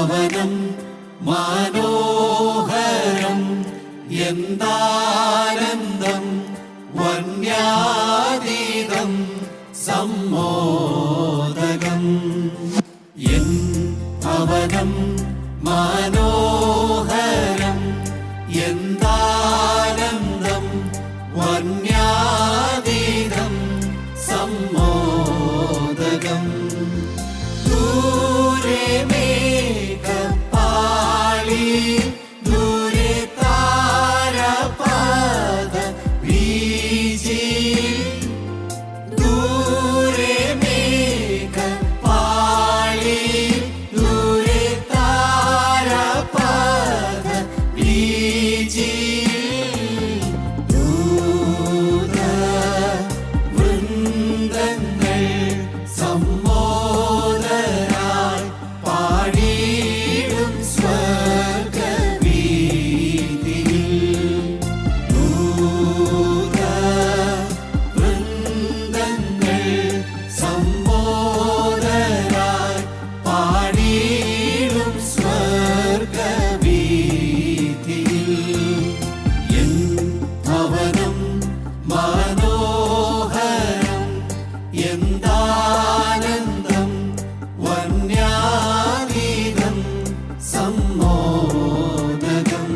ഭവനം മനോഹരം എന്താനന്ദം വന്യാതീതം സമ്മോദകം എൻ ഭവനം മനോഹരം എന്താനന്ദം വന്യാതീതം സമ്മോദകം ദൂരെ മേഘപ്പാളി ദൂരെ താരപദ വീചി ദൂരെ മേഘപ്പാളി ദൂരെ താരപദ വീചി ദൂത വൃന്ദങ്ങൾ സമ്മോദരായി പാടിയിടും സ്വർഗവീഥിയിൽ ദൂത വൃന്ദങ്ങൾ സമ്മോദരായി പാടിയിടും സ്വർഗവീഥിയിൽ എൻ ഭവനം മനോഹരം എന്താനന്ദം വന്യാതീതം സമ്മോദകം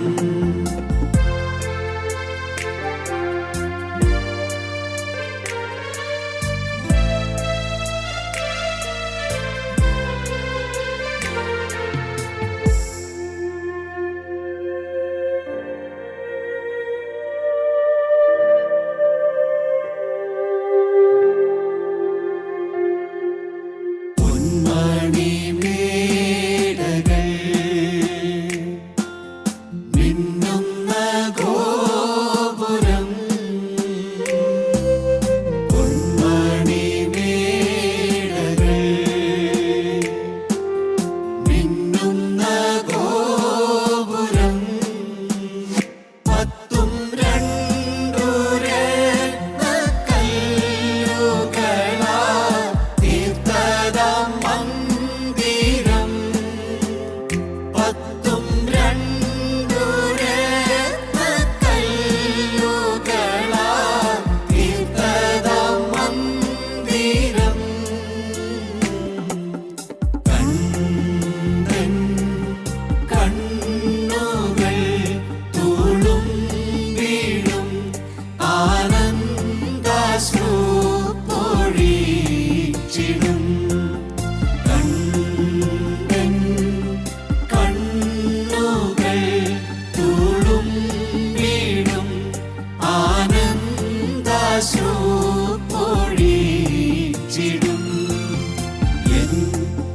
പൊന്മണിമേടകൾ മിന്നുന്ന ഗോപുരം പൊന്മണിമേടകൾ മിന്നുന്ന ഗോപുരം പത്തും രണ്ടു രത്നക്കല്ലുകളാൽ തീർത്തതാം മന്ദിരം പത്തും രണ്ടു രത്നക്കല്ലുകളാൽ തീർത്തതാം മന്ദിരം കണ്ടൻ കണ്ണുകൾ തുളും വീഴും ആനന്ദാശ്രു പൊഴിച്ചിടും കണ്ടൻ കണ്ണുകൾ തുളും വീഴും ആനന്ദാശ്രു പൊഴിച്ചിടും എൻ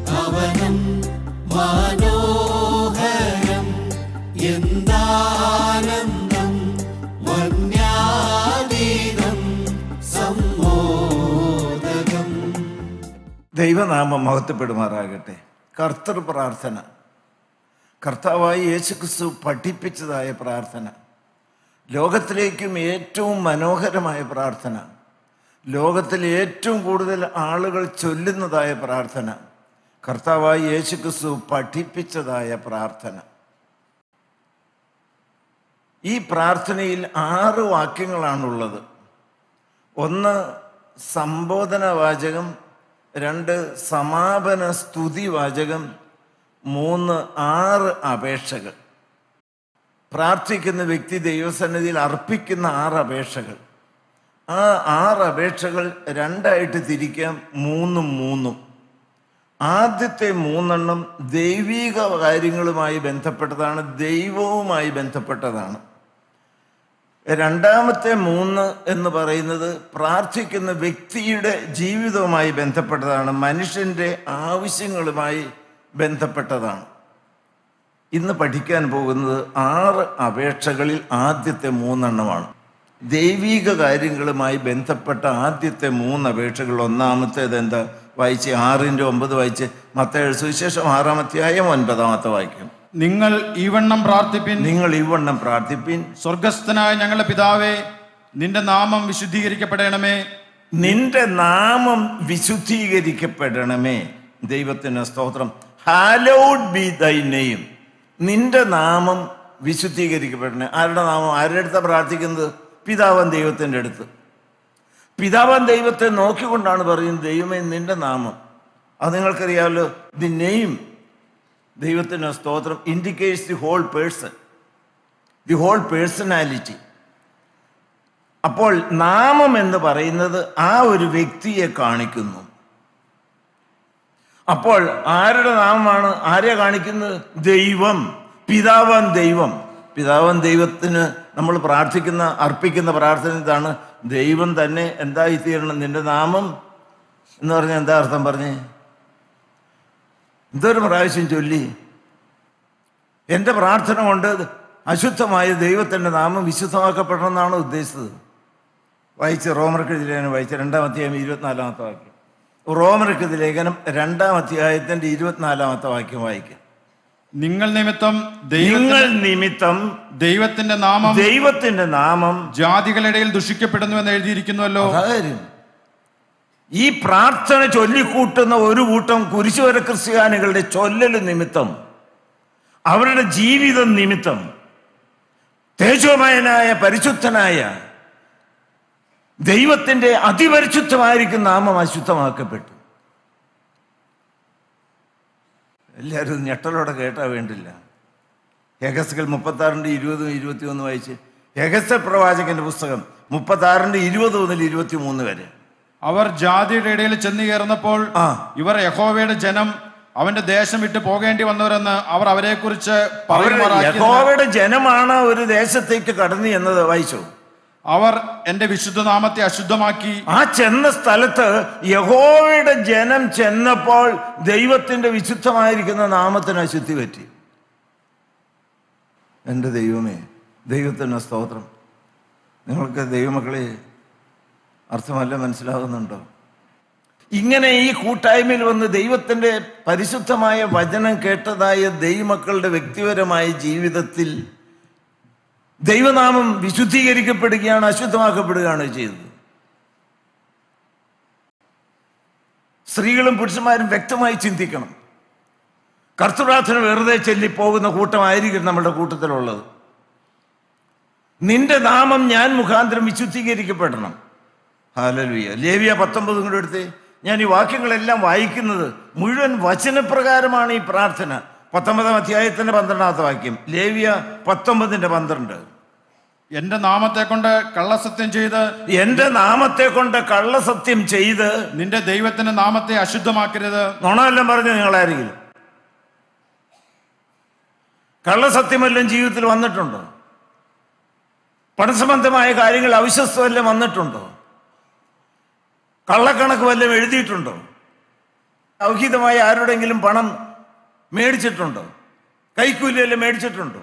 ഭവനം മനോഹരം എന്താനന്ദം വന്യാതീതം സമ്മോദകം. ദൈവനാമം മഹത്വപ്പെടുമാറാകട്ടെ. കർത്തൃ പ്രാർത്ഥന, കർത്താവായി യേശുക്രിസ്തു പഠിപ്പിച്ചതായ പ്രാർത്ഥന, ലോകത്തിലേക്കും ഏറ്റവും മനോഹരമായ പ്രാർത്ഥന, ലോകത്തിൽ ഏറ്റവും കൂടുതൽ ആളുകൾ ചൊല്ലുന്നതായ പ്രാർത്ഥന, കർത്താവായി യേശുക്രിസ്തു പഠിപ്പിച്ചതായ പ്രാർത്ഥന. ഈ പ്രാർത്ഥനയിൽ 6 വാക്യങ്ങളാണുള്ളത്. 1 സംബോധന വാചകം, 2 സമാപന സ്തുതി വാചകം, 3 6 അപേക്ഷകൾ. പ്രാർത്ഥിക്കുന്ന വ്യക്തി ദൈവസന്നിധിയിൽ അർപ്പിക്കുന്ന 6 അപേക്ഷകൾ. ആ 6 അപേക്ഷകൾ 2ആയിട്ട് തിരിക്കാം, 3 ആദ്യത്തെ 3 ദൈവിക കാര്യങ്ങളുമായി ബന്ധപ്പെട്ടതാണ്, ദൈവവുമായി ബന്ധപ്പെട്ടതാണ്. രണ്ടാമത്തെ 3 എന്ന് പറയുന്നത് പ്രാർത്ഥിക്കുന്ന വ്യക്തിയുടെ ജീവിതവുമായി ബന്ധപ്പെട്ടതാണ്, മനുഷ്യൻ്റെ ആവശ്യങ്ങളുമായി ബന്ധപ്പെട്ടതാണ്. ഇന്ന് പഠിക്കാൻ പോകുന്നത് 6 അപേക്ഷകളിൽ ആദ്യത്തെ 3 ദൈവിക കാര്യങ്ങളുമായി ബന്ധപ്പെട്ട ആദ്യത്തെ 3 അപേക്ഷകൾ. ഒന്നാമത്തേത് എന്താ? വായിച്ച് 6:9 വായിച്ച്. മത്തായിയുടെ സുവിശേഷം 6-ാം അധ്യായം 9-ാമത്തെ വാക്യം. നിങ്ങൾ ഈവണ്ണം പ്രാർത്ഥിപ്പിൻ. സ്വർഗസ്ഥനായ ഞങ്ങളുടെ പിതാവേ, നിന്റെ നാമം വിശുദ്ധീകരിക്കപ്പെടണമേ. നിന്റെ നാമം വിശുദ്ധീകരിക്കപ്പെടണമേ. ദൈവത്തിന് സ്തോത്രം. ഹാലോഡ് ബി ദൈ നെയിം, നിന്റെ നാമം വിശുദ്ധീകരിക്കപ്പെടണേ. ആരുടെ നാമം? ആരുടെ അടുത്താണ് പ്രാർത്ഥിക്കുന്നത്? പിതാവാൻ ദൈവത്തിൻ്റെ അടുത്ത്. പിതാവാൻ ദൈവത്തെ നോക്കിക്കൊണ്ടാണ് പറയുന്നത്, ദൈവമേ നിന്റെ നാമം. അത് നിങ്ങൾക്കറിയാമല്ലോ, ദി നെയിം, ദൈവത്തിൻ്റെ സ്തോത്രം, indicates the whole person, the whole personality. അപ്പോൾ നാമം എന്ന് പറയുന്നത് ആ ഒരു വ്യക്തിയെ കാണിക്കുന്നു. അപ്പോൾ ആരുടെ നാമമാണ്? ആരെയാ കാണിക്കുന്നത്? ദൈവം, പിതാവാൻ ദൈവം. പിതാവാൻ ദൈവത്തിന് നമ്മൾ അർപ്പിക്കുന്ന പ്രാർത്ഥന ഇതാണ്, ദൈവം തന്നെ എന്തായിത്തീരണം, നിന്റെ നാമം എന്ന് പറഞ്ഞാൽ എന്താ അർത്ഥം പറഞ്ഞേ? എന്തൊരു പ്രാവശ്യം ചൊല്ലി എൻ്റെ പ്രാർത്ഥന കൊണ്ട് അശുദ്ധമായ ദൈവത്തിൻ്റെ നാമം വിശുദ്ധമാക്കപ്പെടണം എന്നാണ് ഉദ്ദേശിച്ചത്. വായിച്ച് റോമർക്കെഴുതിയ ലേഖനം വായിച്ച 2-ാം അധ്യായം 24-ാമത്തെ വാക്യം. റോമർക്കെഴുതിയ ലേഖനം 2-ാം അധ്യായത്തിൻ്റെ 24-ാമത്തെ വാക്യം വായിക്കാം. നിങ്ങൾ നിമിത്തം ദൈവത്തിന്റെ നാമം ജാതികളുടെ ദുഷിക്കപ്പെടുന്നു എന്ന് എഴുതിയിരിക്കുന്നുവല്ലോ. ഈ പ്രാർത്ഥന ചൊല്ലിക്കൂട്ടുന്ന ഒരു കൂട്ടം കുരിശുവര ക്രിസ്ത്യാനികളുടെ ചൊല്ലല് നിമിത്തം, അവരുടെ ജീവിതം നിമിത്തം തേജോമയനായ പരിശുദ്ധനായ ദൈവത്തിന്റെ അതിപരിശുദ്ധമായിരിക്കും നാമം അശുദ്ധമാക്കപ്പെട്ടു. എല്ലാവരും ഞെട്ടലോടെ കേട്ടാ വേണ്ടില്ല. ഹെഗസ്കേൽ 36:20-21 വായിച്ച്. ഹെഗസ്കേൽ പ്രവാചകന്റെ പുസ്തകം 36:20 മുതൽ 23 വരെ. അവർ ജാതിയുടെ ഇടയിൽ ചെന്ന് കയറുന്നപ്പോൾ ഇവർ യഹോവയുടെ ജനം, അവന്റെ ദേശം വിട്ട് പോകേണ്ടി വന്നവരെന്ന് അവർ അവരെ കുറിച്ച് യഹോവയുടെ ജനമാണ് ഒരു ദേശത്തേക്ക് കടന്നു എന്നത് വായിച്ചു. അവർ എന്റെ വിശുദ്ധ നാമത്തെ അശുദ്ധമാക്കി. ആ ചെന്ന സ്ഥലത്ത് യഹോവയുടെ ജനം ചെന്നപ്പോൾ ദൈവത്തിന്റെ വിശുദ്ധമായിരിക്കുന്ന നാമത്തിന് അശുദ്ധി പറ്റി. എൻ്റെ ദൈവമേ, ദൈവത്തിന് സ്തോത്രം. നിങ്ങൾക്ക് ദൈവമക്കളെ അർത്ഥമല്ല മനസ്സിലാകുന്നുണ്ടോ? ഇങ്ങനെ ഈ കൂട്ടായ്മയിൽ വന്ന് ദൈവത്തിന്റെ പരിശുദ്ധമായ വചനം കേട്ടതായ ദൈവമക്കളുടെ വ്യക്തിപരമായ ജീവിതത്തിൽ ദൈവനാമം വിശുദ്ധീകരിക്കപ്പെടുകയാണ്, അശുദ്ധമാക്കപ്പെടുകയാണ് ചെയ്തത്. സ്ത്രീകളും പുരുഷന്മാരും വ്യക്തമായി ചിന്തിക്കണം. കർത്തൃപ്രാർത്ഥന വെറുതെ ചൊല്ലിപ്പോകുന്ന കൂട്ടമായിരിക്കും നമ്മുടെ കൂട്ടത്തിലുള്ളത്. നിന്റെ നാമം ഞാൻ മുഖാന്തരം വിശുദ്ധീകരിക്കപ്പെടണം. ഹല്ലേലൂയ. ലേവ്യ 19 കൂടെ എടുത്ത്. ഞാൻ ഈ വാക്യങ്ങളെല്ലാം വായിക്കുന്നത് മുഴുവൻ വചനപ്രകാരമാണ്. ഈ പ്രാർത്ഥന 19-ാം അധ്യായത്തിന്റെ 12-ാമത്തെ വാക്യം. ലേവ്യ 19:12. എന്റെ നാമത്തെ കൊണ്ട് കള്ളസത്യം ചെയ്ത്, എന്റെ നാമത്തെ കൊണ്ട് കള്ളസത്യം ചെയ്ത് നിന്റെ ദൈവത്തിന്റെ നാമത്തെ അശുദ്ധമാക്കരുത്. നുണയെല്ലാം പറഞ്ഞു നിങ്ങളാരെങ്കിലും കള്ളസത്യമെല്ലാം ജീവിതത്തിൽ വന്നിട്ടുണ്ടോ? പണസംബന്ധമായ കാര്യങ്ങൾ അവിശ്വസ്ത വല്ലതും വന്നിട്ടുണ്ടോ? കള്ളക്കണക്ക് വല്ലതും എഴുതിയിട്ടുണ്ടോ? ഔഹിതമായ ആരുടെങ്കിലും പണം മേടിച്ചിട്ടുണ്ടോ? കൈക്കൂലി വല്ലതും മേടിച്ചിട്ടുണ്ടോ?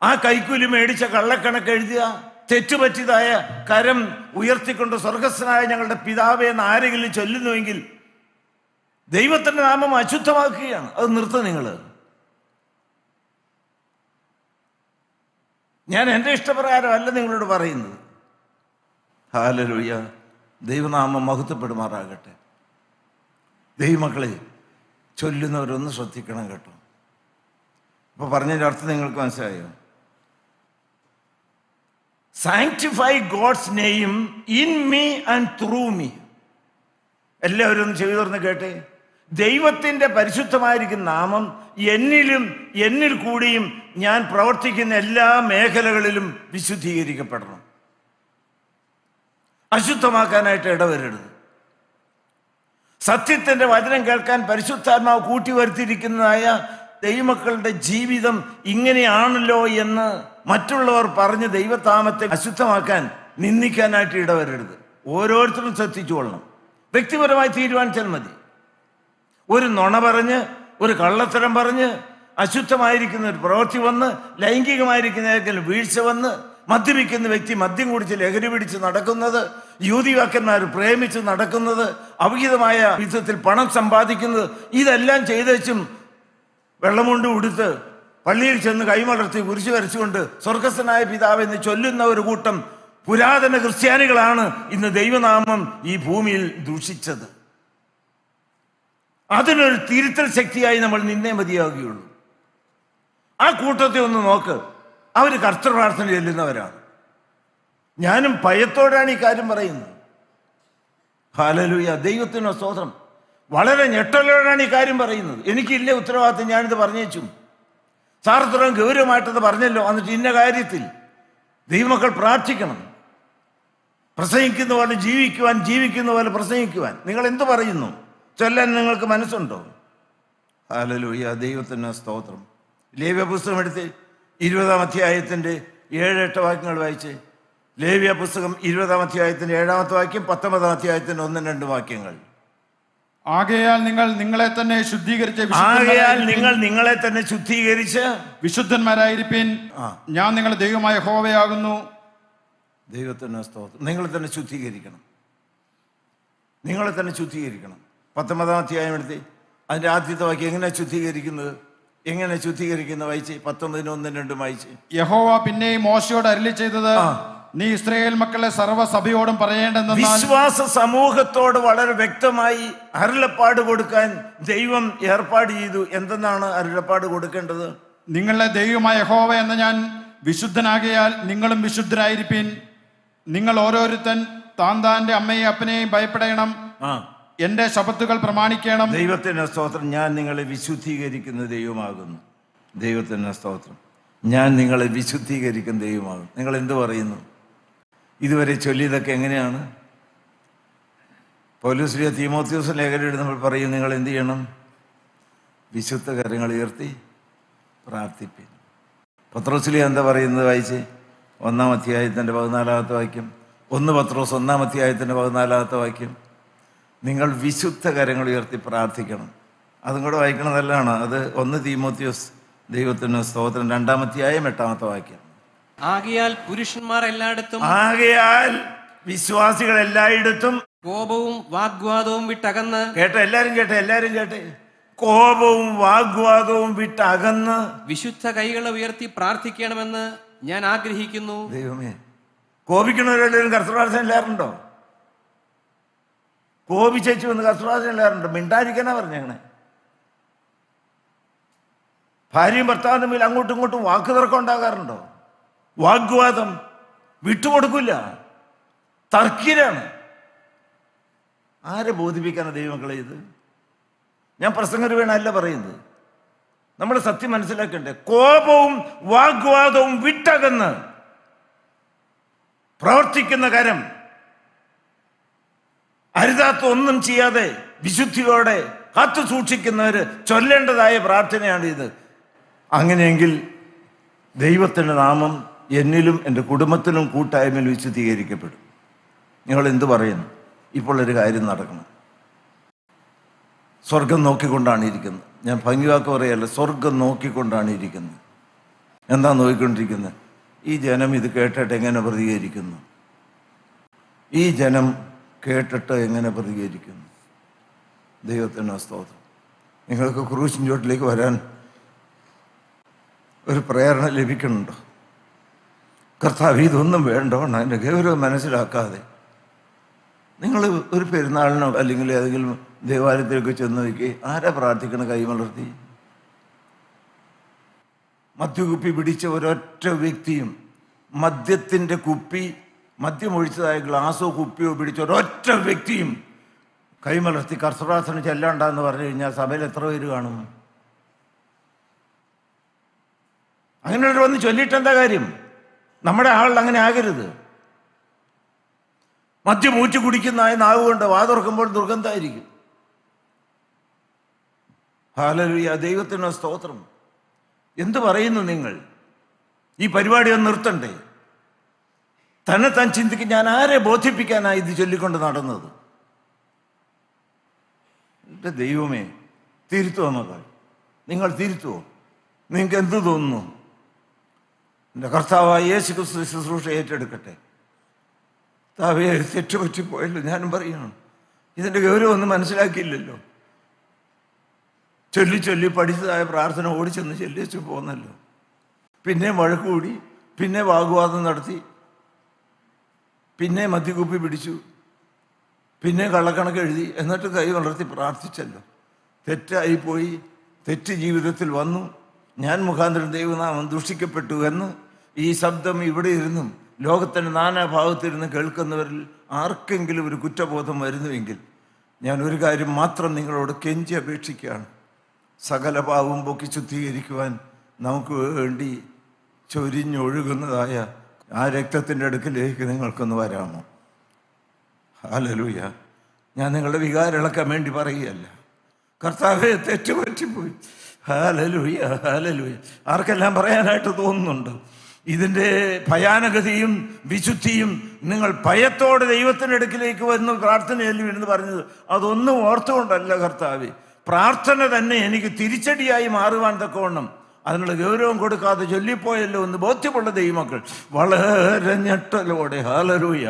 ആ കൈക്കൂലി മേടിച്ച കള്ളക്കണക്ക് എഴുതിയ തെറ്റുപറ്റിയതായ കരം ഉയർത്തിക്കൊണ്ട് സ്വർഗസ്ഥനായ ഞങ്ങളുടെ പിതാവേ എന്ന് ആരെങ്കിലും ചൊല്ലുന്നുവെങ്കിൽ ദൈവത്തിന്റെ നാമം അശുദ്ധമാക്കുകയാണ്. അത് നിർത്തുക നിങ്ങൾ. ഞാൻ എൻ്റെ ഇഷ്ടപ്രകാരമല്ല നിങ്ങളോട് പറയുന്നത്. ഹല്ലേലൂയ. ദൈവനാമം മഹത്വപ്പെടുമാറാകട്ടെ. ദൈവമക്കളെ, ചൊല്ലുന്നവരൊന്ന് ശ്രദ്ധിക്കണം കേട്ടോ. അപ്പൊ പറഞ്ഞതിൻ്റെ അർത്ഥം നിങ്ങൾക്ക് മനസ്സിലായോ? Sanctify God's name in me and through me. എല്ലാവരും ഒന്ന് ചെവി തുറന്ന് കേട്ടെ. ദൈവത്തിന്റെ പരിശുദ്ധമായിരിക്കുന്ന നാമം എന്നിലും എന്നിൽ കൂടിയും ഞാൻ പ്രവർത്തിക്കുന്ന എല്ലാ മേഖലകളിലും വിശുദ്ധീകരിക്കപ്പെടണം. അശുദ്ധമാക്കാനായിട്ട് ഇടവരരുത്. സത്യത്തിന്റെ വചനം കേൾക്കാൻ പരിശുദ്ധാത്മാവ് കൂട്ടി വരുത്തിയിരിക്കുന്നതായ ദൈവമക്കളുടെ ജീവിതം ഇങ്ങനെയാണല്ലോ എന്ന് മറ്റുള്ളവർ പറഞ്ഞ് ദൈവനാമത്തെ അശുദ്ധമാക്കാൻ, നിന്ദിക്കാനായിട്ട് ഇടവരരുത്. ഓരോരുത്തരും ശ്രദ്ധിച്ചുകൊള്ളണം. വ്യക്തിപരമായി തീരുമാനിച്ചാൽ മതി. ഒരു നുണ പറഞ്ഞ്, ഒരു കള്ളത്തരം പറഞ്ഞ് അശുദ്ധമായിരിക്കുന്ന ഒരു പ്രവൃത്തി വന്ന്, ലൈംഗികമായിരിക്കുന്ന വീഴ്ച വന്ന്, മദ്യപിക്കുന്ന വ്യക്തി മദ്യം കുടിച്ച് ലഹരി പിടിച്ച് നടക്കുന്നത്, യുവതിവാക്കന്മാർ പ്രേമിച്ച് നടക്കുന്നത്, അവിഹിതമായ വിധത്തിൽ പണം സമ്പാദിക്കുന്നത്, ഇതെല്ലാം ചെയ്തേച്ചും വെള്ളമുണ്ട് ഉടുത്ത് പള്ളിയിൽ ചെന്ന് കൈമലർത്തി കുരിശ് വരച്ചുകൊണ്ട് സ്വർഗസ്ഥനായ പിതാവ് എന്ന് ചൊല്ലുന്ന ഒരു കൂട്ടം പുരാതന ക്രിസ്ത്യാനികളാണ് ഇന്ന് ദൈവനാമം ഈ ഭൂമിയിൽ ദൂഷിച്ചത്. അതിനൊരു തിരുത്തൽ ശക്തിയായി നമ്മൾ നിന്നേ മതിയാകുകയുള്ളൂ. ആ കൂട്ടത്തെ ഒന്ന് നോക്ക്, അവർ കർത്തൃപ്രാർത്ഥന ചെല്ലുന്നവരാണ്. ഞാനും ഭയത്തോടാണ് ഈ കാര്യം പറയുന്നത്. ഹല്ലേലൂയ, ദൈവത്തിന് സ്തോത്രം. വളരെ ഞെട്ടലോടാണ് ഈ കാര്യം പറയുന്നത്. എനിക്കില്ല ഉത്തരവാദിത്വം, ഞാനിത് പറഞ്ഞേച്ചും. സാർ ഇത്രയും ഗൗരവമായിട്ടത് പറഞ്ഞല്ലോ. എന്നിട്ട് ഇന്ന കാര്യത്തിൽ ദൈവമക്കൾ പ്രാർത്ഥിക്കണം. പ്രസംഗിക്കുന്ന പോലെ ജീവിക്കുവാൻ, ജീവിക്കുന്ന പോലെ പ്രസംഗിക്കുവാൻ. നിങ്ങൾ എന്ത് പറയുന്നു ചൊല്ലാൻ നിങ്ങൾക്ക് മനസ്സുണ്ടോ? ഹല്ലേലൂയ, ദൈവത്തിന് സ്തോത്രം. ലേവ്യ പുസ്തകം എടുത്ത് 20-ാം അധ്യായത്തിൻ്റെ 7-8 വാക്യങ്ങൾ വായിച്ച്. ലേവ്യ പുസ്തകം 20-ാം അധ്യായത്തിൻ്റെ 7-ാമത്തെ വാക്യം, 19-ാം അധ്യായത്തിൻ്റെ 1-2 വാക്യങ്ങൾ. ആകയാൽ നിങ്ങൾ നിങ്ങളെ തന്നെ ശുദ്ധീകരിച്ച് വിശുദ്ധന്മാരായിരിപ്പിൻ, ഞാൻ നിങ്ങളുടെ ദൈവമായ യഹോവയാകുന്നു. ദൈവത്തിന് സ്തോത്രം. നിങ്ങളെ തന്നെ ശുദ്ധീകരിക്കണം, നിങ്ങളെ തന്നെ ശുദ്ധീകരിക്കണം. 19-ാം അധ്യായം എടുത്ത് അതിൻ്റെ ആദ്യത്തെ വാക്യം എങ്ങനെ ശുദ്ധീകരിക്കുന്നത് വായിച്ച്. 19-1-2 വായിച്ച്. യഹോവ പിന്നെയും മോശയോട് അരുളി ചെയ്തത്, നീ ഇസ്രായേൽ മക്കളെ സർവ്വസഭയോടും പറയേണ്ടെന്ന വിശ്വാസ സമൂഹത്തോട് വളരെ വ്യക്തമായി അരുളപ്പാട് കൊടുക്കാൻ ദൈവം ഏർപ്പാട് ചെയ്തു. എന്തെന്നാണ് അരുളപ്പാട് കൊടുക്കേണ്ടത്? നിങ്ങളുടെ ദൈവമായ യഹോവ എന്ന ഞാൻ വിശുദ്ധനാകയാൽ നിങ്ങളും വിശുദ്ധരായിരിപ്പിൻ. നിങ്ങൾ ഓരോരുത്തൻ താന്താന്റെ അമ്മയെയും അപ്പനെയും ഭയപ്പെടണം, എന്റെ ശബത്തുകൾ പ്രമാണിക്കണം. ദൈവത്തിന്റെ സ്തോത്രം. ഞാൻ നിങ്ങളെ വിശുദ്ധീകരിക്കുന്ന ദൈവമാകുന്നു. ദൈവത്തിന്റെ സ്തോത്രം. ഞാൻ നിങ്ങളെ വിശുദ്ധീകരിക്കുന്ന ദൈവമാകും. നിങ്ങൾ എന്ത് പറയുന്നു? ഇതുവരെ ചൊല്ലിയതൊക്കെ എങ്ങനെയാണ്? പൗലോസ് തീമോഥെയോസ് ലേഖനം നമ്മൾ പറയും, നിങ്ങൾ എന്ത് ചെയ്യണം? വിശുദ്ധ കരങ്ങൾ ഉയർത്തി പ്രാർത്ഥിപ്പിൻ. പത്രോസ് എന്താ പറയുന്നത് വായിച്ച്? 1-ാം അധ്യായത്തിൻ്റെ 14-ാമത്തെ വാക്യം. 1 പത്രോസ് 1-ാം അധ്യായത്തിൻ്റെ 14-ാമത്തെ വാക്യം. നിങ്ങൾ വിശുദ്ധ കരങ്ങൾ ഉയർത്തി പ്രാർത്ഥിക്കണം. അതും കൂടെ വായിക്കണം, നല്ലതാണ്. അത് 1 തീമോഥെയോസ്. ദൈവത്തിന് സ്തോത്രം. 2-ാം അധ്യായം 8-ാമത്തെ വാക്യം. ആകയാൽ പുരുഷന്മാർ എല്ലായിടത്തും, ആകയാൽ വിശ്വാസികൾ എല്ലായിടത്തും കോപവും വാഗ്വാദവും വിട്ടകന്ന്. എല്ലാരും കേട്ടെ. കോപവും വാഗ്വാദവും വിട്ടകന്ന് വിശുദ്ധ കൈകളെ ഉയർത്തി പ്രാർത്ഥിക്കണമെന്ന് ഞാൻ ആഗ്രഹിക്കുന്നു. ദൈവമേ, കോപിക്കണവരെല്ലാവരും കർത്തൃപ്രാർത്ഥന എല്ലാവരുണ്ടോ? കോപിച്ചു വന്ന് കർത്തൃപ്രാർത്ഥന എല്ലാവരുണ്ടോ? മിണ്ടായിരിക്കാനാ പറഞ്ഞേക്കണേ. ഭാര്യയും ഭർത്താവും തമ്മിൽ അങ്ങോട്ടും ഇങ്ങോട്ടും വാക്ക് തർക്കം ഉണ്ടാകാറുണ്ടോ? വാഗ്വാദം വിട്ടുകൊടുക്കില്ല, തർക്കിലാണ്. ആരെ ബോധിപ്പിക്കാനാണ് ദൈവമക്കളെ ഇത്? ഞാൻ പ്രസംഗം വേണമല്ല പറയുന്നത്, നമ്മൾ സത്യം മനസ്സിലാക്കണ്ടേ. കോപവും വാഗ്വാദവും വിട്ടകന്ന് പ്രവർത്തിക്കുന്ന കരം, അരുതാത്ത ഒന്നും ചെയ്യാതെ വിശുദ്ധിയോടെ കാത്തു സൂക്ഷിക്കുന്നവര് ചൊല്ലേണ്ടതായ പ്രാർത്ഥനയാണ് ഇത്. അങ്ങനെയെങ്കിൽ ദൈവത്തിൻ്റെ നാമം എന്നിലും എൻ്റെ കുടുംബത്തിലും കൂട്ടായ്മയിൽ വിശുദ്ധീകരിക്കപ്പെടും. നിങ്ങൾ എന്ത് പറയുന്നു? ഇപ്പോൾ ഒരു കാര്യം നടക്കണം. സ്വർഗം നോക്കിക്കൊണ്ടാണ് ഇരിക്കുന്നത്. ഞാൻ ഭംഗിവാക്ക് പറയല്ല, സ്വർഗം നോക്കിക്കൊണ്ടാണ് ഇരിക്കുന്നത്. എന്താ നോക്കിക്കൊണ്ടിരിക്കുന്നത്? ഈ ജനം ഇത് കേട്ടിട്ട് എങ്ങനെ പ്രതികരിക്കുന്നു? ഈ ജനം കേട്ടിട്ട് എങ്ങനെ പ്രതികരിക്കുന്നു? ദൈവത്തിന് സ്തോത്രം. നിങ്ങൾക്ക് ക്രൂശിൻ ചോട്ടിലേക്ക് വരാൻ ഒരു പ്രേരണ ലഭിക്കുന്നുണ്ടോ? കർത്താവ് ഇതൊന്നും വേണ്ടോണം അതിൻ്റെ ഗൗരവം മനസ്സിലാക്കാതെ നിങ്ങൾ ഒരു പെരുന്നാളിനോ അല്ലെങ്കിൽ ഏതെങ്കിലും ദേവാലയത്തിലൊക്കെ ചെന്ന് നോക്കി, ആരാ പ്രാർത്ഥിക്കണ കൈമലർത്തി? മദ്യകുപ്പി പിടിച്ച ഒരൊറ്റ വ്യക്തിയും, മദ്യത്തിൻ്റെ കുപ്പി, മദ്യമൊഴിച്ചതായ ഗ്ലാസോ കുപ്പിയോ പിടിച്ച ഒരൊറ്റ വ്യക്തിയും കൈമലർത്തി കർത്തൃപ്രാർത്ഥന ചെല്ലാണ്ടെന്ന് പറഞ്ഞു കഴിഞ്ഞാൽ സഭയിൽ എത്ര പേര് കാണും? അങ്ങനെയുള്ളവർ വന്ന് ചൊല്ലിയിട്ടെന്താ കാര്യം? നമ്മുടെ ആളിൽ അങ്ങനെ ആകരുത്. മദ്യം ഊറ്റി കുടിക്കുന്ന നാവ് കൊണ്ട് വാ തുറക്കുമ്പോൾ ദുർഗന്ധമായിരിക്കും. ഹല്ലേലൂയ, ദൈവത്തിന് സ്തോത്രം. എന്ത് പറയുന്നു നിങ്ങൾ? ഈ പരിപാടി ഒന്ന് നിർത്തണ്ടേ? തന്നെ താൻ ചിന്തിക്കും, ഞാൻ ആരെ ബോധിപ്പിക്കാനാണ് ഇത് ചൊല്ലിക്കൊണ്ട് നടന്നത്? എൻ്റെ ദൈവമേ, തിരുത്തുവോ മകൾ? നിങ്ങൾ തിരുത്തുവോ? നിങ്ങൾക്ക് എന്ത് തോന്നുന്നു? എൻ്റെ കർത്താവായ യേശു ക്രിസ്തു ശുശ്രൂഷ ഏറ്റെടുക്കട്ടെ. താവേ, തെറ്റുപറ്റിപ്പോയല്ലോ. ഞാനും പറയണം, ഇതിൻ്റെ ഗൗരവം ഒന്നും മനസ്സിലാക്കിയില്ലല്ലോ. ചൊല്ലി പഠിച്ചതായ പ്രാർത്ഥന ഓടിച്ചെന്ന് ചെല്ലിച്ചു പോന്നല്ലോ. പിന്നെ വഴക്കുകൂടി, പിന്നെ വാഗ്വാദം നടത്തി, പിന്നെ മദ്യകുപ്പി പിടിച്ചു, പിന്നെ കള്ളക്കണക്ക് എഴുതി, എന്നിട്ട് കൈ വളർത്തി പ്രാർത്ഥിച്ചല്ലോ. തെറ്റായിപ്പോയി, തെറ്റ് ജീവിതത്തിൽ വന്നു, ഞാൻ മുഖാന്തരം ദൈവനാമം ദുഷിക്കപ്പെട്ടു എന്ന് ഈ ശബ്ദം ഇവിടെ ഇരുന്നും ലോകത്തിൻ്റെ നാനാഭാഗത്തിരുന്ന് കേൾക്കുന്നവരിൽ ആർക്കെങ്കിലും ഒരു കുറ്റബോധം വരുന്നുവെങ്കിൽ ഞാൻ ഒരു കാര്യം മാത്രം നിങ്ങളോട് കെഞ്ചി അപേക്ഷിക്കുകയാണ്. സകല പാവവും പൊക്കി ശുദ്ധീകരിക്കുവാൻ നമുക്ക് വേണ്ടി ചൊരിഞ്ഞൊഴുകുന്നതായ ആ രക്തത്തിൻ്റെ അടുക്കിലേക്ക് നിങ്ങൾക്കൊന്ന് വരാമോ? ഹല്ലേലൂയ. ഞാൻ നിങ്ങളുടെ വികാരം ഇളക്കാൻ വേണ്ടി പറയുകയല്ല. കർത്താവേ, തെറ്റുപറ്റിപ്പോയി. Hallelujah, hallelujah. ആർക്കെല്ലാം പറയാനായിട്ട് തോന്നുന്നുണ്ട്? ഇതിൻ്റെ ഭയാനകതയും വിശുദ്ധിയും നിങ്ങൾ ഭയത്തോടെ ദൈവത്തിൻ്റെ അടുക്കിലേക്ക് വന്ന് പ്രാർത്ഥനയിൽ എന്ന് പറഞ്ഞത് അതൊന്നും ഓർത്തുകൊണ്ടല്ല കർത്താവേ. പ്രാർത്ഥന തന്നെ എനിക്ക് തിരിച്ചടിയായി മാറുവാൻ തക്കവണ്ണം അതിനുള്ള ഗൗരവം കൊടുക്കാതെ ചൊല്ലിപ്പോയല്ലോ എന്ന് ബോധ്യമുള്ള ദൈവമക്കൾ വളരെ ഞെട്ടലോടെ ഹല്ലേലൂയ,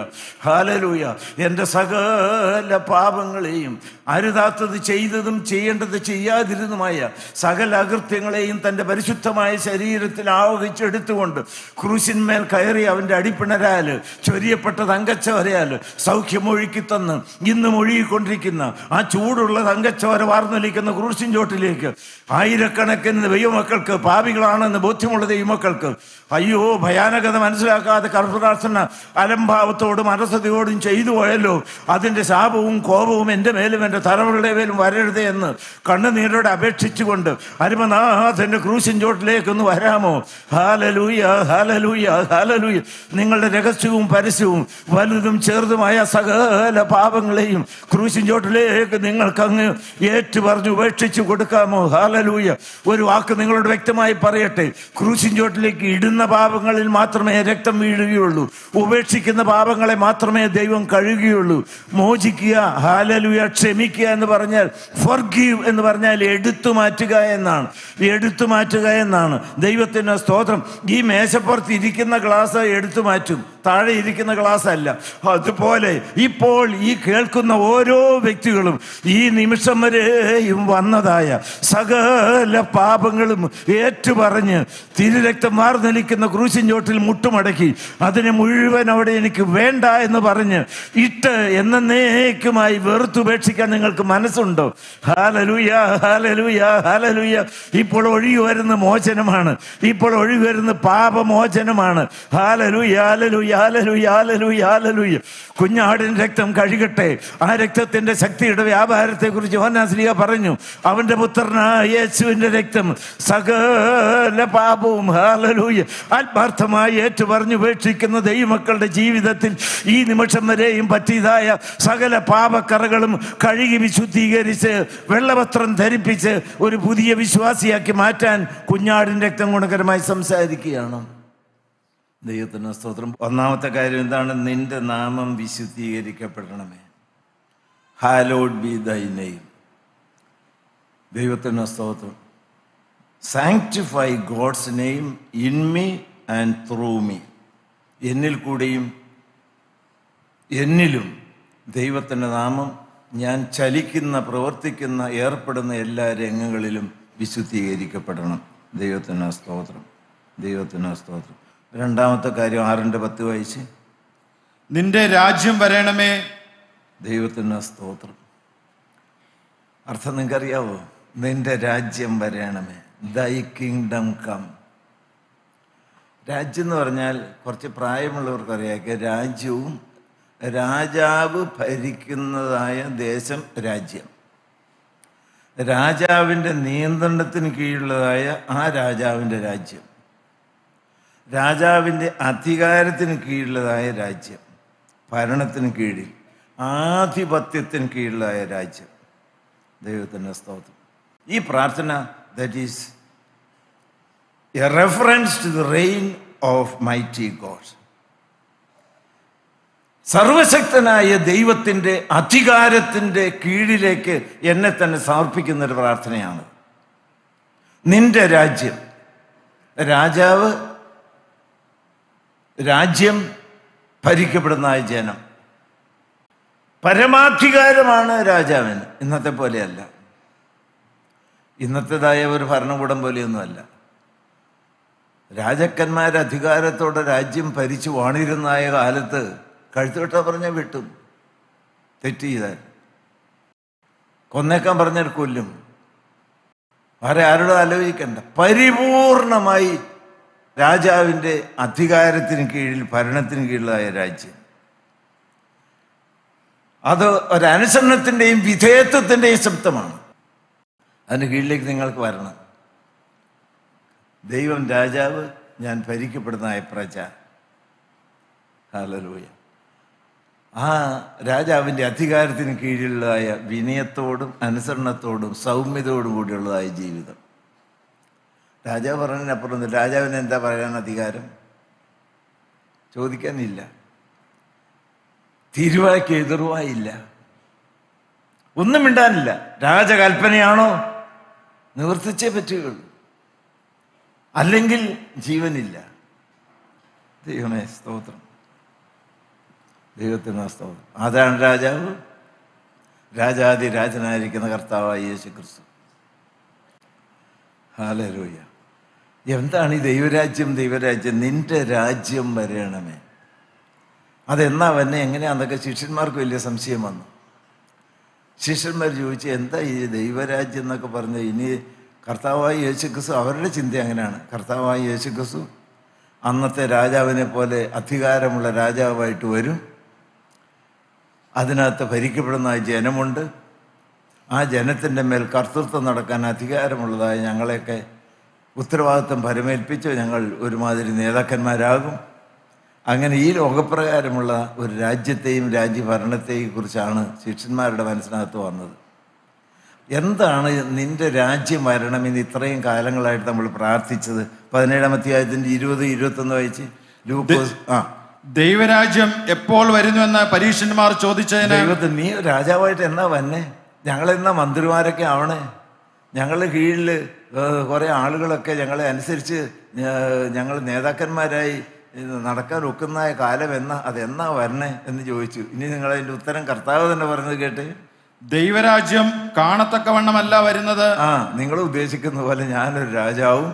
ഹല്ലേലൂയ, എൻ്റെ സകല പാപങ്ങളെയും അരുതാത്തത് ചെയ്തതും ചെയ്യേണ്ടത് ചെയ്യാതിരുന്നുമായ സകല അകൃത്യങ്ങളെയും തൻ്റെ പരിശുദ്ധമായ ശരീരത്തിൽ ആവഹിച്ചെടുത്തുകൊണ്ട് ക്രൂശിന്മേൽ കയറി അവൻ്റെ അടിപ്പിണരാൽ ചൊരിയപ്പെട്ട തങ്കച്ചോരയാൽ സൗഖ്യമൊഴുക്കി തന്ന് ഇന്നും ഒഴുകിക്കൊണ്ടിരിക്കുന്ന ആ ചൂടുള്ള തങ്കച്ചോര വാർന്നൊലിക്കുന്ന ക്രൂശിൻ ചോട്ടിലേക്ക് ആയിരക്കണക്കിന് ദൈവമക്കൾക്ക് പാപികളാണെന്ന് ബോധ്യമുള്ള ദൈവമക്കൾക്ക് അയ്യോ, ഭയാനകത മനസ്സിലാക്കാതെ കർപ്പരാസന അലംഭാവത്തോടും അരസതയോടും ചെയ്തു പോയല്ലോ, അതിൻ്റെ ശാപവും കോപവും എൻ്റെ മേലും എൻ്റെ തലമുറയുടെ മേലും വരരുതേ എന്ന് കണ്ണുനീരോടെ അപേക്ഷിച്ചുകൊണ്ട് അരുമനാഥൻ്റെ ക്രൂശിൻ ചോട്ടിലേക്കൊന്ന് വരാമോ? ഹല്ലേലൂയ, ഹല്ലേലൂയ, ഹല്ലേലൂയ. നിങ്ങളുടെ രഹസ്യവും പരസ്യവും വലുതും ചെറുതുമായ സകല പാപങ്ങളെയും ക്രൂശിൻ ചോട്ടിലേക്ക് നിങ്ങൾക്കങ്ങ് ഏറ്റുപറഞ്ഞ് ഉപേക്ഷിച്ച് കൊടുക്കാമോ? ഹല്ലേലൂയ. ഒരു വാക്ക് നിങ്ങളോട് വ്യക്തമായി പറയട്ടെ, ക്രൂശിൻ ചോട്ടിലേക്ക് ഇടുന്ന പാപങ്ങളിൽ മാത്രമേ രക്തം വീഴുകയുള്ളൂ. ഉപേക്ഷിക്കുന്ന പാപങ്ങളെ മാത്രമേ ദൈവം കഴുകുകയുള്ളൂ. മോചിക്കുക, ഹല്ലേലൂയ, ക്ഷമിക്കുക എന്ന് പറഞ്ഞാൽ, ഫോർഗീവ് എന്ന് പറഞ്ഞാൽ എടുത്തു മാറ്റുക എന്നാണ്. എടുത്തു മാറ്റുക എന്നാണ്. ദൈവത്തിന് സ്തോത്രം. ഈ മേശപ്പുറത്ത് ഇരിക്കുന്ന ഗ്ലാസ് എടുത്തു മാറ്റും, താഴെ ഇരിക്കുന്ന ഗ്ലാസ് അല്ല. അതുപോലെ ഇപ്പോൾ ഈ കേൾക്കുന്ന ഓരോ വ്യക്തികളും ഈ നിമിഷം വരെയും വന്നതായ സകല പാപങ്ങളും ഏറ്റുപറഞ്ഞ് തിരുരക്തം വാർന്നൊലിക്കുന്ന ക്രൂശിൻ ചോട്ടിൽ മുട്ടുമടക്കി അതിനെ മുഴുവൻ അവിടെ എനിക്ക് വേണ്ട എന്ന് പറഞ്ഞ് ഇട്ട് എന്നേക്കുമായി വെറുത്തുപേക്ഷിക്കാൻ നിങ്ങൾക്ക് മനസ്സുണ്ടോ? ഹല്ലേലൂയ, ഹല്ലേലൂയ, ഹല്ലേലൂയ. ഇപ്പോൾ ഒഴുകി വരുന്ന മോചനമാണ്. ഇപ്പോൾ ഒഴുകി വരുന്ന പാപമോചനമാണ്. ഹല്ലേലൂയ, ഹല്ലേലൂയ, ഹല്ലേലൂയ, ഹല്ലേലൂയ, ഹല്ലേലൂയ. കുഞ്ഞാടിൻ രക്തം കഴുകട്ടെ. ആ രക്തത്തിന്റെ ശക്തിയുടെ വ്യാപാരത്തെ കുറിച്ച് യോഹന്നാൻ പറഞ്ഞു. അവന്റെ പുത്രനായ യേശുവിന്റെ രക്തം സകല പാപവും ഹല്ലേലൂയ ആത്മാർത്ഥമായി ഏറ്റുപറഞ്ഞു ഉപേക്ഷിക്കുന്ന ദൈവമക്കളുടെ ജീവിതത്തിൽ ഈ നിമിഷം വരെയും പറ്റിയതായ സകല പാപക്കറകളും കഴുകി വിശുദ്ധീകരിച്ച് വെള്ളവസ്ത്രം ധരിപ്പിച്ച് ഒരു പുതിയ വിശ്വാസിയാക്കി മാറ്റാൻ കുഞ്ഞാടിൻ രക്തം ഗുണകരമായി സംസാരിക്കുകയാണ്. ദൈവത്തിന് സ്തോത്രം. ഒന്നാമത്തെ കാര്യം എന്താണ്? നിന്റെ നാമം വിശുദ്ധീകരിക്കപ്പെടണമേ. Hallowed be thy name. ദൈവത്തിന് സ്തോത്രം. Sanctify God's name in me and through me. എന്നിൽ കൂടെയും എന്നിലും ദൈവത്തിൻ്റെ നാമം ഞാൻ ചലിക്കുന്ന, പ്രവർത്തിക്കുന്ന, ഏർപ്പെടുന്ന എല്ലാ രംഗങ്ങളിലും വിശുദ്ധീകരിക്കപ്പെടണം. ദൈവത്തിന് സ്തോത്രം, ദൈവത്തിന് സ്തോത്രം. രണ്ടാമത്തെ കാര്യം 6:10 വായിച്ച്. നിന്റെ രാജ്യം വരണമേ. ദൈവത്തിന് സ്തോത്രം. അർത്ഥം നിങ്ങൾക്കറിയാവോ? നിന്റെ രാജ്യം വരണമേ. ദൈ കിങ്ഡം കം. രാജ്യം എന്ന് പറഞ്ഞാൽ കുറച്ച് പ്രായമുള്ളവർക്കറിയാം, രാജ്യവും രാജാവ് ഭരിക്കുന്നതായ ദേശം രാജ്യം. രാജാവിൻ്റെ നിയന്ത്രണത്തിന് കീഴിലുള്ളതായ ആ രാജാവിൻ്റെ രാജ്യം, രാജാവിൻ്റെ അധികാരത്തിന് കീഴിലുള്ളതായ രാജ്യം, ഭരണത്തിന് കീഴിൽ, ആധിപത്യത്തിന് കീഴിലായ രാജ്യം. ദൈവത്തിൻ്റെ സ്തോത്രം. ഈ പ്രാർത്ഥന that is a reference to the reign of mighty God. സർവശക്തനായ ദൈവത്തിൻ്റെ അധികാരത്തിൻ്റെ കീഴിലേക്ക് എന്നെ തന്നെ സമർപ്പിക്കുന്ന ഒരു പ്രാർത്ഥനയാണ്. നിന്റെ രാജ്യം, രാജാവ്, രാജ്യം, ഭരിക്കപ്പെടുന്ന ജനം. പരമാധികാരമാണ് രാജാവിന്. ഇന്നത്തെ പോലെയല്ല, ഇന്നത്തേതായ ഒരു ഭരണകൂടം പോലെയൊന്നുമല്ല. രാജാക്കന്മാർ അധികാരത്തോടെ രാജ്യം ഭരിച്ചു വാണിരുന്നായ കാലത്ത് കഴുത്തുവെട്ടാ പറഞ്ഞാൽ വെട്ടും, തെറ്റ് ചെയ്താൽ കൊന്നേക്കാൻ പറഞ്ഞാൽ കൊല്ലും, വേറെ ആരോടും ആലോചിക്കണ്ട. പരിപൂർണമായി രാജാവിൻ്റെ അധികാരത്തിന് കീഴിൽ, ഭരണത്തിന് കീഴിലായ രാജ്യം. അത് ഒരനുസരണത്തിൻ്റെയും വിധേയത്വത്തിൻ്റെയും ശബ്ദമാണ്. അതിന് കീഴിലേക്ക് നിങ്ങൾക്ക് വരണം. ദൈവം രാജാവ്, ഞാൻ ഭരിക്കപ്പെടുന്നതായ പ്രജ. ഹല്ലേലൂയ. ആ രാജാവിൻ്റെ അധികാരത്തിന് കീഴിലുള്ളതായ വിനയത്തോടും അനുസരണത്തോടും സൗമ്യതയോടും കൂടിയുള്ളതായ ജീവിതം. രാജാവ് പറഞ്ഞതിനപ്പുറം രാജാവിന് എന്താ പറയാൻ അധികാരം? ചോദിക്കാനില്ല. തിരുവായ്ക്ക് എതിർവായില്ല, ഒന്നും മിണ്ടാനില്ല. രാജകൽപ്പനയാണോ നിവർത്തിച്ചേ പറ്റുകയുള്ളൂ, അല്ലെങ്കിൽ ജീവനില്ല. ദൈവമേ സ്തോത്രം, ദൈവത്തിന് സ്തോത്രം. അതാണ് രാജാവ്, രാജാതിരാജനായിരിക്കുന്ന കർത്താവായ യേശു ക്രിസ്തു. ഹല്ലേലൂയ. എന്താണ് ഈ ദൈവരാജ്യം? ദൈവരാജ്യം, നിന്റെ രാജ്യം വരണമേ. അതെന്നാ വന്നെ, എങ്ങനെയാന്നൊക്കെ ശിഷ്യന്മാർക്ക് വലിയ സംശയം വന്നു. ശിഷ്യന്മാർ ചോദിച്ചു, എന്താ ഈ ദൈവരാജ്യം എന്നൊക്കെ പറഞ്ഞ്? ഇനി കർത്താവായ യേശു ക്രിസ്തു, അവരുടെ ചിന്ത അങ്ങനെയാണ്, കർത്താവായ യേശു ക്രിസ്തു അന്നത്തെ രാജാവിനെ പോലെ അധികാരമുള്ള രാജാവായിട്ട് വരും. അതിനകത്ത് ഭരിക്കപ്പെടുന്ന ജനമുണ്ട്. ആ ജനത്തിൻ്റെ മേൽ കർത്തൃത്വം നടക്കാൻ അധികാരമുള്ളതായ ഞങ്ങളെയൊക്കെ ഉത്തരവാദിത്വം പരമേൽപ്പിച്ച് ഞങ്ങൾ ഒരുമാതിരി നേതാക്കന്മാരാകും. അങ്ങനെ ഈ ലോകപ്രകാരമുള്ള ഒരു രാജ്യത്തെയും രാജ്യഭരണത്തെയും കുറിച്ചാണ് ശിഷ്യന്മാരുടെ മനസ്സിനകത്ത് വന്നത്. എന്താണ് നിന്റെ രാജ്യം വരണമെന്ന് ഇത്രയും കാലങ്ങളായിട്ട് നമ്മൾ പ്രാർത്ഥിച്ചത്? 17-ാം അധ്യായത്തിൻ്റെ 20-21 വായിച്ച്. ലൂക്കോസ്. ദൈവരാജ്യം എപ്പോൾ വരുന്നുവെന്ന് പരീക്ഷന്മാർ ചോദിച്ചതിന്, ദൈവത്തിൽ നീ രാജാവായിട്ട് എന്നാ വന്നെ? ഞങ്ങളെന്നാ മന്ത്രിമാരൊക്കെ ആവണേ? ഞങ്ങളുടെ കീഴിൽ കുറേ ആളുകളൊക്കെ ഞങ്ങളെ അനുസരിച്ച് ഞങ്ങൾ നേതാക്കന്മാരായി നടക്കാൻ ഒക്കുന്ന കാലം അതെന്നാ വരണേ എന്ന് ചോദിച്ചു. ഇനി നിങ്ങളതിൻ്റെ ഉത്തരം കർത്താവ് തന്നെ പറഞ്ഞത് കേട്ട്, ദൈവരാജ്യം കാണത്തക്കവണ്ണമല്ല വരുന്നത്. നിങ്ങൾ ഉദ്ദേശിക്കുന്ന പോലെ ഞാനൊരു രാജാവും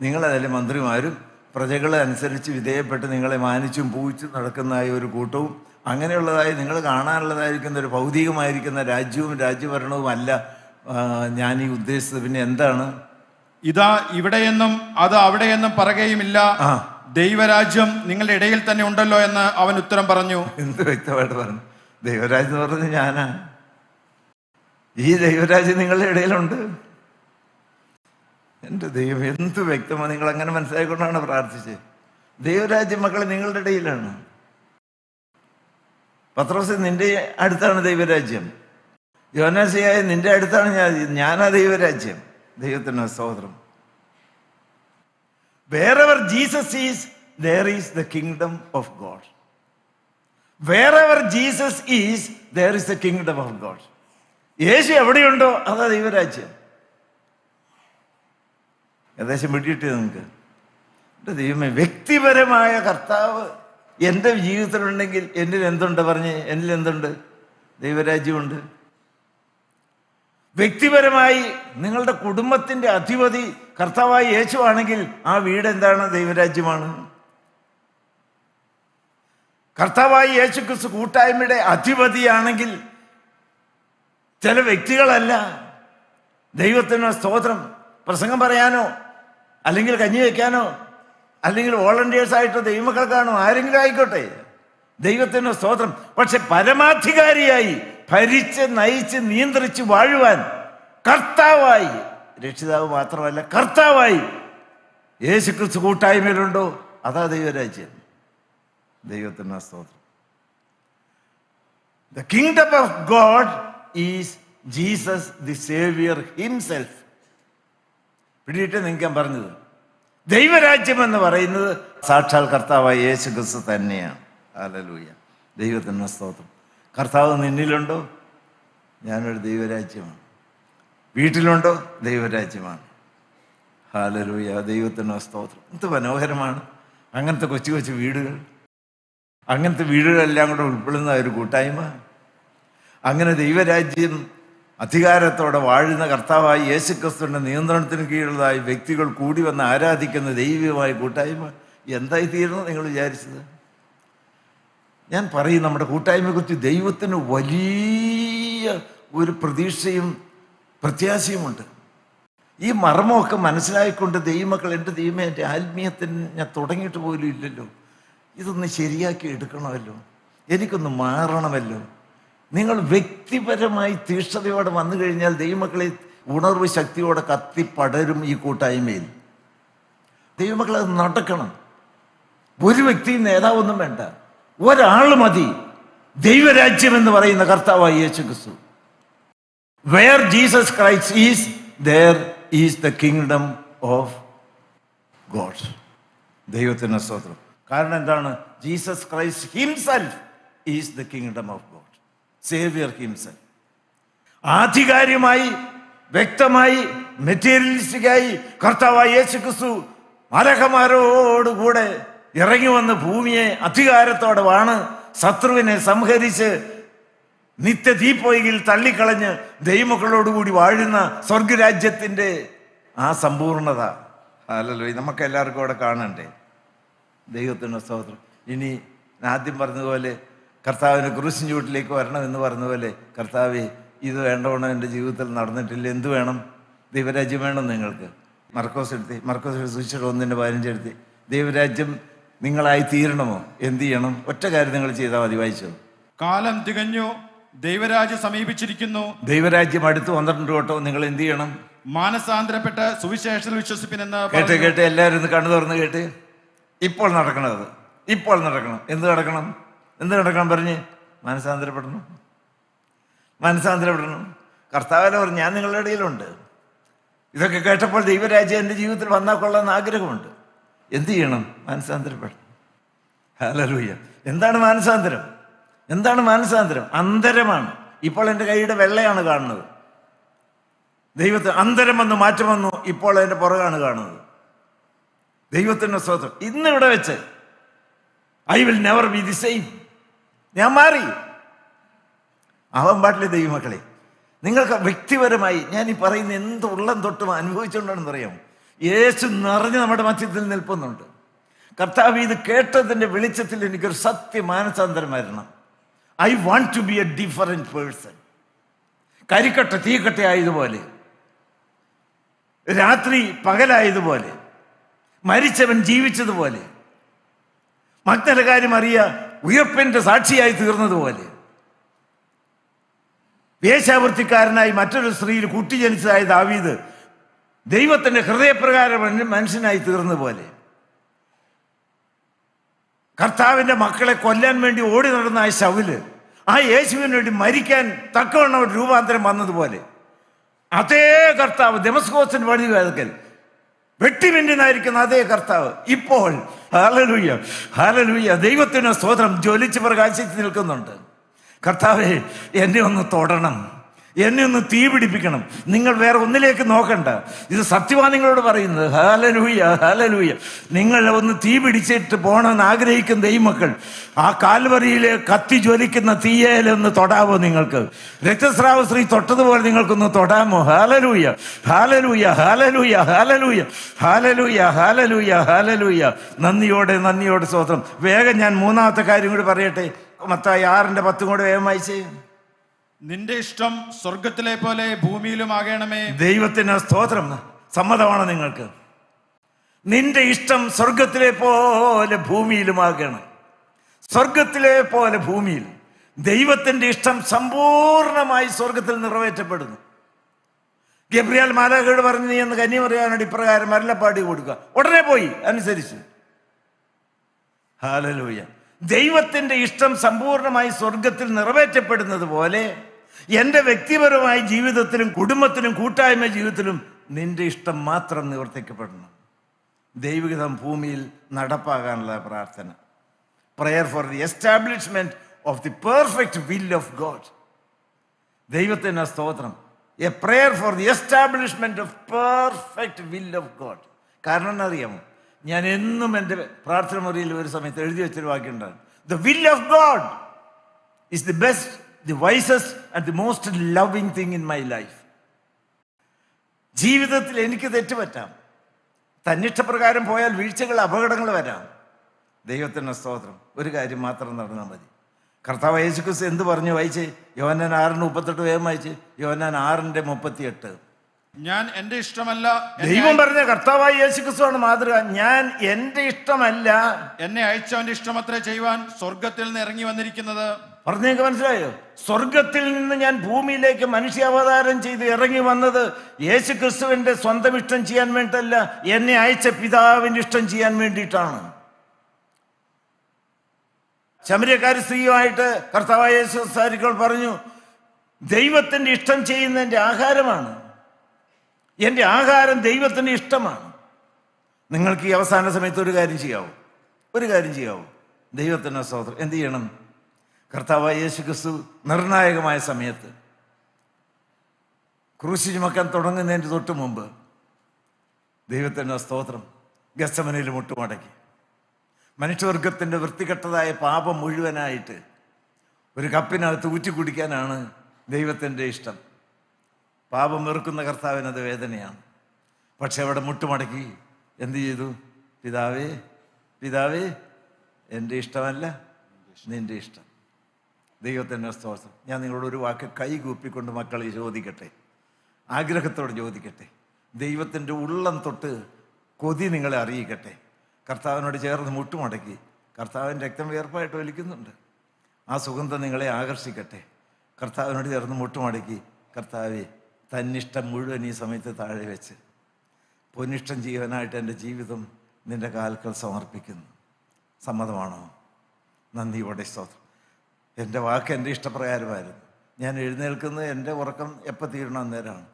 നിങ്ങളതിലെ മന്ത്രിമാരും പ്രജകളെ അനുസരിച്ച് വിധേയപ്പെട്ട് നിങ്ങളെ മാനിച്ചും പൂജിച്ചും നടക്കുന്നതായ ഒരു കൂട്ടവും അങ്ങനെയുള്ളതായി നിങ്ങൾ കാണാനുള്ളതായിരിക്കുന്ന ഒരു ഭൗതികമായിരിക്കുന്ന രാജ്യവും രാജ്യഭരണവും അല്ല ഞാൻ ഈ ഉദ്ദേശിച്ചത്. പിന്നെ എന്താണ്? ഇതാ ഇവിടെയെന്നും അത് അവിടെയെന്നും പറയുകയുമില്ല, ദൈവരാജ്യം നിങ്ങളുടെ ഇടയിൽ തന്നെ ഉണ്ടല്ലോ എന്ന് അവൻ ഉത്തരം പറഞ്ഞു. എന്ത് വ്യക്തമായിട്ട് പറഞ്ഞു? ദൈവരാജ്യം എന്ന് പറഞ്ഞത് ഞാനാ. ഈ ദൈവരാജ്യം നിങ്ങളുടെ ഇടയിലുണ്ട്. എൻ്റെ ദൈവം എന്ത് വ്യക്തമാണ്! നിങ്ങൾ അങ്ങനെ മനസ്സിലാക്കിക്കൊണ്ടാണ് പ്രാർത്ഥിച്ചത്. ദൈവരാജ്യം മക്കളെ നിങ്ങളുടെ ഇടയിലാണ്. പത്രോസ്, നിന്റെ അടുത്താണ് ദൈവരാജ്യം. യോനാസിയായ നിന്റെ അടുത്താണ് ഞാനാ ദൈവരാജ്യം. ദൈവത്തിന് സ്തോത്രം. Wherever Jesus is, there is the kingdom of God. Wherever Jesus is, there is the kingdom of God. യേശു എവിടെയുണ്ടോ അതാ ദൈവരാജ്യം. ഏകദേശം പിടിയിട്ട് നിങ്ങൾക്ക് എൻ്റെ ദൈവമേ, വ്യക്തിപരമായ കർത്താവ് എൻ്റെ ജീവിതത്തിലുണ്ടെങ്കിൽ എന്നിൽ എന്തുണ്ട്? പറഞ്ഞ് എന്നിൽ എന്തുണ്ട്? ദൈവരാജ്യമുണ്ട്. വ്യക്തിപരമായി നിങ്ങളുടെ കുടുംബത്തിൻ്റെ അധിപതി കർത്താവായ യേശു ആണെങ്കിൽ ആ വീട് എന്താണ്? ദൈവരാജ്യമാണ്. കർത്താവായ യേശു ക്രിസ്തു കൂട്ടായ്മയുടെ അധിപതിയാണെങ്കിൽ ചില വ്യക്തികളല്ല. ദൈവത്തിന് സ്തോത്രം. പ്രസംഗം പറയാനോ അല്ലെങ്കിൽ കഞ്ഞി വയ്ക്കാനോ അല്ലെങ്കിൽ വോളണ്ടിയേഴ്സായിട്ടോ ദൈവമക്കൾക്കാണോ ആരെങ്കിലും ആയിക്കോട്ടെ, ദൈവത്തിന് സ്തോത്രം. പക്ഷെ പരമാധികാരിയായി ഭരിച്ച് നയിച്ച് നിയന്ത്രിച്ച് വാഴുവാൻ കർത്താവായി, രക്ഷിതാവ് മാത്രമല്ല കർത്താവായി യേശു ക്രിസ്തു കൂട്ടായ്മയിലുണ്ടോ അതാ ദൈവരാജ്യം. ദൈവത്തിന് സ്തോത്രം. The kingdom of God is Jesus the Savior himself. പിന്നീട് നിങ്ങൾക്ക് പറഞ്ഞത് ദൈവരാജ്യം എന്ന് പറയുന്നത് സാക്ഷാൽ കർത്താവായ യേശു ക്രിസ്തു തന്നെയാണ്. ഹല്ലേലൂയ. ദൈവത്തിന് സ്തോത്രം. കർത്താവ് നിന്നിലുണ്ടോ? ഞാനൊരു ദൈവരാജ്യമാണ്. വീട്ടിലുണ്ടോ? ദൈവരാജ്യമാണ്. ഹല്ലേലൂയ. ദൈവത്തിന് സ്തോത്രം. എന്ത് മനോഹരമാണ് അങ്ങനത്തെ കൊച്ചു കൊച്ചു വീടുകൾ. അങ്ങനത്തെ വീടുകളെല്ലാം കൂടെ ഉൾപ്പെടുന്ന ഒരു കൂട്ടായ്മ. അങ്ങനെ ദൈവരാജ്യം അധികാരത്തോടെ വാഴുന്ന കർത്താവായി യേശുക്രിസ്തുവിൻ്റെ നിയന്ത്രണത്തിന് കീഴിലുള്ളതായി വ്യക്തികൾ കൂടി വന്ന് ആരാധിക്കുന്ന ദൈവികമായ കൂട്ടായ്മ എന്തായി തീരുന്നു നിങ്ങൾ വിചാരിച്ചത്? ഞാൻ പറയും, നമ്മുടെ കൂട്ടായ്മയെക്കുറിച്ച് ദൈവത്തിന് വലിയ ഒരു പ്രതീക്ഷയും പ്രത്യാശയുമുണ്ട്. ഈ മർമ്മമൊക്കെ മനസ്സിലായിക്കൊണ്ട് ദൈവമക്കൾ, എൻ്റെ ദൈവമേ, എൻ്റെ ആത്മീയത്തിന് ഞാൻ തുടങ്ങിയിട്ട് പോലും ഇല്ലല്ലോ, ഇതൊന്ന് ശരിയാക്കി എടുക്കണമല്ലോ, എനിക്കൊന്ന് മാറണമല്ലോ. നിങ്ങൾ വ്യക്തിപരമായി തീഷ്ണതയോടെ വന്നു കഴിഞ്ഞാൽ ദൈവമക്കളെ ഉണർവ് ശക്തിയോടെ കത്തിപ്പടരും ഈ കൂട്ടായ്മയിൽ. ദൈവമക്കൾ അത് നടക്കണം. ഒരു വ്യക്തിയും നേതാവൊന്നും വേണ്ട, ഒരാൾ മതി. ദൈവരാജ്യം എന്ന് പറയുന്ന കർത്താവായ യേശു ക്രിസ്തു. Where Jesus Christ is, there is the kingdom of God. ദൈവത്തിന് സ്തോത്രം. കാരണം എന്താണ്? Jesus Christ himself is the kingdom of God, saviour himself. ആധികാരികമായി, വ്യക്തമായി, മെറ്റീരിയലിസ്റ്റിക്കായി കർത്താവായ യേശു ക്രിസ്തു മലക്കന്മാരോടുകൂടെ ഇറങ്ങി വന്ന് ഭൂമിയെ അധികാരത്തോടെ വാണ് ശത്രുവിനെ സംഹരിച്ച് നിത്യദീപോയിൽ തള്ളിക്കളഞ്ഞ് ദൈവമക്കളോടുകൂടി വാഴുന്ന സ്വർഗരാജ്യത്തിൻ്റെ ആ സമ്പൂർണത അല്ലല്ലോ നമുക്ക് എല്ലാവർക്കും അവിടെ കാണണ്ടേ. ദൈവത്തിൻ്റെ സ്തോത്രം. ഇനി ആദ്യം പറഞ്ഞതുപോലെ കർത്താവിന് ക്രൂശിൻ ചൂട്ടിലേക്ക് വരണമെന്ന് പറഞ്ഞതുപോലെ, കർത്താവേ, ഇത് വേണ്ടവണ്ണം എൻ്റെ ജീവിതത്തിൽ നടന്നിട്ടില്ല, എന്ത് വേണം? ദൈവരാജ്യം വേണം നിങ്ങൾക്ക്. മർക്കോസ് സുവിശേഷം 1:15 ദൈവരാജ്യം നിങ്ങളായി തീരണമോ? എന്ത് ചെയ്യണം? ഒറ്റ കാര്യം നിങ്ങൾ ചെയ്താൽ മതി. വായിച്ചോ. കാലം തികഞ്ഞു, ദൈവരാജ്യം സമീപിച്ചിരിക്കുന്നു. ദൈവരാജ്യം അടുത്ത് വന്നിട്ടുണ്ട് കേട്ടോ. നിങ്ങൾ എന്ത് ചെയ്യണം? മാനസാന്തരപ്പെട്ട് സുവിശേഷത്തിൽ വിശ്വസിപ്പിനെന്ന് കേട്ട് എല്ലാവരും ഒന്ന് കണ്ണു തുറന്ന് കേട്ട്. ഇപ്പോൾ നടക്കണത്, ഇപ്പോൾ നടക്കണം. എന്ത് നടക്കണം പറഞ്ഞ്? മാനസാന്തരപ്പെടണം. കർത്താവിനെ പറഞ്ഞു, ഞാൻ നിങ്ങളുടെ ഇടയിലുണ്ട്. ഇതൊക്കെ കേട്ടപ്പോൾ ദൈവരാജ്യം എൻ്റെ ജീവിതത്തിൽ വന്നാൽ കൊള്ളാമെന്ന് ആഗ്രഹമുണ്ട്. എന്ത് ചെയ്യണം? മാനസാന്തരപ്പെടണം. ഹല്ലേലൂയ. എന്താണ് മാനസാന്തരം? അന്തരമാണ്. ഇപ്പോൾ എൻ്റെ കൈയുടെ വെള്ളയാണ് കാണുന്നത്. ദൈവത്തിന് അന്തരം വന്നു, മാറ്റം വന്നു, ഇപ്പോൾ അതിൻ്റെ പുറകാണ് കാണുന്നത്. ദൈവത്തിൻ്റെ സ്തോത്രം. ഇന്നിവിടെ വെച്ച് I will never be the same. ഞാൻ മാറി. ആവാൻ പാടില്ല ദൈവമക്കളെ. നിങ്ങൾക്ക് വ്യക്തിപരമായി ഞാൻ ഈ പറയുന്ന എന്ത് ഉള്ളം തൊട്ടും അനുഭവിച്ചുകൊണ്ടാണെന്ന് അറിയാം. യേശു നിറഞ്ഞ് നമ്മുടെ മധ്യത്തിൽ നിൽപ്പുന്നുണ്ട്. കർത്താവ്, ഇത് കേട്ടതിൻ്റെ വെളിച്ചത്തിൽ എനിക്കൊരു സത്യ മാനസാന്തരം വരണം. I want to be a different person. കരിക്കട്ട തീക്കട്ട ആയതുപോലെ, രാത്രി പകലായതുപോലെ, മരിച്ചവൻ ജീവിച്ചതുപോലെ, മഗ്ദല കാര്യം ഉയർപ്പിന്റെ സാക്ഷിയായി തീർന്നതുപോലെ, വേശ്യാവൃത്തിക്കാരനായി മറ്റൊരു സ്ത്രീയിൽ കുട്ടി ജനിച്ചതായ ദാവീദ് ദൈവത്തിന്റെ ഹൃദയപ്രകാരം മനുഷ്യനായി തീർന്നതുപോലെ, കർത്താവിന്റെ മക്കളെ കൊല്ലാൻ വേണ്ടി ഓടി നടന്ന ആ ശൗല് ആ യേശുവിന് വേണ്ടി മരിക്കാൻ തക്കവണ്ണം ഒരു രൂപാന്തരം വന്നതുപോലെ, അതേ കർത്താവ് ദമസ്കോസിന് വഴി വേദക്കൽ വെട്ടിമിന്നായിരിക്കുന്ന അതേ കർത്താവ് ഇപ്പോൾ ഹല്ലേലൂയ ദൈവത്തിന് സ്തോത്രം ജ്വലിച്ച് പ്രകാശിച്ച് നിൽക്കുന്നുണ്ട്. കർത്താവേ, എന്നെ ഒന്ന് തൊടണം, എന്നെ ഒന്ന് തീ പിടിപ്പിക്കണം. നിങ്ങൾ വേറെ ഒന്നിലേക്ക് നോക്കണ്ട. ഇത് സത്യമാണ് നിങ്ങളോട് പറയുന്നത്. ഹല്ലേലൂയ. നിങ്ങൾ ഒന്ന് തീ പിടിച്ചിട്ട് പോകണമെന്ന് ആഗ്രഹിക്കുന്ന ദൈവമക്കൾ, ആ കാൽവരിയിലെ കത്തി ജ്വലിക്കുന്ന തീയേലൊന്ന് തൊടാമോ? നിങ്ങൾക്ക് രക്തസ്രാവ സ്ത്രീ തൊട്ടതുപോലെ നിങ്ങൾക്കൊന്ന് തൊടാമോ? ഹല്ലേലൂയ. നന്ദിയോടെ സ്തോത്രം. വേഗം ഞാൻ മൂന്നാമത്തെ കാര്യം കൂടി പറയട്ടെ. മത്തായി 6:10 കൂടെ വേഗം വായിച്ചേ. നിന്റെ ഇഷ്ടം സ്വർഗത്തിലെ പോലെ ഭൂമിയിലും ആകണമേ. ദൈവത്തിന് സ്തോത്രം. സമ്മതമാണ് നിങ്ങൾക്ക്? നിന്റെ ഇഷ്ടം സ്വർഗത്തിലെ പോലെ ഭൂമിയിലുമാകണം. സ്വർഗത്തിലെ പോലെ ഭൂമിയിൽ. ദൈവത്തിന്റെ ഇഷ്ടം സമ്പൂർണമായി സ്വർഗത്തിൽ നിറവേറ്റപ്പെടുന്നു. ഗബ്രിയേൽ മാലാഖയോട് പറഞ്ഞു, നീ എന്ന് കന്യമറിയാനോട് ഇപ്രകാരം അരുളപ്പാടി കൊടുക്കുക. ഉടനെ പോയി അനുസരിച്ചു. ഹല്ലേലൂയ. ദൈവത്തിന്റെ ഇഷ്ടം സമ്പൂർണമായി സ്വർഗത്തിൽ നിറവേറ്റപ്പെടുന്നത് പോലെ എൻ്റെ വ്യക്തിപരമായ ജീവിതത്തിലും കുടുംബത്തിലും കൂട്ടായ്മ ജീവിതത്തിലും നിന്റെ ഇഷ്ടം മാത്രം നിവർത്തിക്കപ്പെടണം. ദൈവഹിതം ഭൂമിയിൽ നടപ്പാകാനുള്ള പ്രാർത്ഥന. Prayer for the establishment of the perfect will of God. ദൈവത്തിന് സ്തോത്രം. A prayer for the establishment of perfect will of God. കാരണം എന്നറിയാമോ, ഞാൻ എന്നും എൻ്റെ പ്രാർത്ഥന മുറിയിൽ ഒരു സമയത്ത് എഴുതി വെച്ചൊരു വാക്യമുണ്ടാകും. The will of God is the best, the wisest and the most loving thing in my life. ജീവിതത്തിൽ എനിക്ക് തെറ്റുപറ്റാം. തന്നിഷ്ടപ്രകാരം പോയാൽ വീഴ്ചകൾ, അപകടങ്ങൾ വരാം. ദൈവത്തിൻ്റെ സ്തോത്രം. ഒരു കാര്യം മാത്രം നടന്നാൽ മതി. കർത്താവ് യേശു ക്രിസ്തു എന്ത് പറഞ്ഞു? വായിച്ചേ. യോഹന്നാൻ 6:38 വേഗം വായിച്ചേ. യോഹന്നാൻ 6:38. ഞാൻ എന്റെ ഇഷ്ടമല്ല ദൈവം പറഞ്ഞ കർത്താവായ യേശുക്രിസ്തുവാണ് മാതൃക. ഞാൻ എന്റെ ഇഷ്ടമല്ല, എന്നെ അയച്ചവന്റെ ഇഷ്ടമത്രേ ചെയ്യുവാൻ സ്വർഗത്തിൽ നിന്ന് ഇറങ്ങി വന്നിരിക്കുന്നത്. പറഞ്ഞേക്ക് മനസ്സിലായോ? സ്വർഗത്തിൽ നിന്ന് ഞാൻ ഭൂമിയിലേക്ക് മനുഷ്യാവതാരം ചെയ്ത് ഇറങ്ങി വന്നത് യേശുക്രിസ്തുവിന്റെ സ്വന്തം ഇഷ്ടം ചെയ്യാൻ വേണ്ടിയല്ല, എന്നെ അയച്ച പിതാവിന്റെ ഇഷ്ടം ചെയ്യാൻ വേണ്ടിയിട്ടാണ്. ശമര്യക്കാരി സ്ത്രീയുമായിട്ട് കർത്താവായ യേശു സംസാരിക്കുമ്പോൾ പറഞ്ഞു, ദൈവത്തിന്റെ ഇഷ്ടം ചെയ്യുന്ന എൻ്റെ ആഹാരമാണ്, എൻ്റെ ആഹാരം ദൈവത്തിന്റെ ഇഷ്ടമാണ്. നിങ്ങൾക്ക് ഈ അവസാന സമയത്ത് ഒരു കാര്യം ചെയ്യാവൂ, ദൈവത്തിന് സ്തോത്രം. എന്ത് ചെയ്യണം? കർത്താവായ യേശുക്രിസ്തു നിർണായകമായ സമയത്ത് ക്രൂശ് ചുമക്കാൻ തുടങ്ങുന്നതിന് തൊട്ട് മുമ്പ് ദൈവത്തിന് സ്തോത്രം ഗെത്സമനയിൽ മുട്ടുമടക്കി മനുഷ്യവർഗത്തിൻ്റെ വൃത്തികെട്ടതായ പാപം മുഴുവനായിട്ട് ഒരു കപ്പിനകത്ത് ഊറ്റി കുടിക്കാനാണ് ദൈവത്തിൻ്റെ ഇഷ്ടം. പാപം വെറുക്കുന്ന കർത്താവിനത് വേദനയാണ്. പക്ഷെ അവിടെ മുട്ടുമടക്കി എന്ത് ചെയ്തു? പിതാവേ എൻ്റെ ഇഷ്ടമല്ല, നിൻ്റെ ഇഷ്ടം. ദൈവത്തിൻ്റെ സ്തോത്രം. ഞാൻ നിങ്ങളോട് ഒരു വാക്ക് കൈകൂപ്പിക്കൊണ്ട് മക്കളെ ചോദിക്കട്ടെ, ആഗ്രഹത്തോടെ ചോദിക്കട്ടെ, ദൈവത്തിൻ്റെ ഉള്ളം തൊട്ട് കൊതി നിങ്ങളെ അറിയിക്കട്ടെ. കർത്താവിനോട് ചേർന്ന് മുട്ടുമടക്കി കർത്താവിൻ്റെ രക്തം വിയർപ്പായിട്ട് വലിക്കുന്നുണ്ട്, ആ സുഗന്ധം നിങ്ങളെ ആകർഷിക്കട്ടെ. കർത്താവിനോട് ചേർന്ന് മുട്ടുമടക്കി, കർത്താവെ തന്നിഷ്ടം മുഴുവൻ ഈ സമയത്ത് താഴെ വെച്ച് പൊന്നിഷ്ടം ജീവനായിട്ട് എൻ്റെ ജീവിതം നിൻ്റെ കാൽക്കൽ സമർപ്പിക്കുന്നു. സമ്മതമാണോ? നന്ദിയോടെ സ്തോത്രം. എൻ്റെ വാക്ക് എൻ്റെ ഇഷ്ടപ്രകാരമായിരുന്നു. ഞാൻ എഴുന്നേൽക്കുന്നത് എൻ്റെ ഉറക്കം എപ്പോൾ തീരണം അന്നേരമാണ്.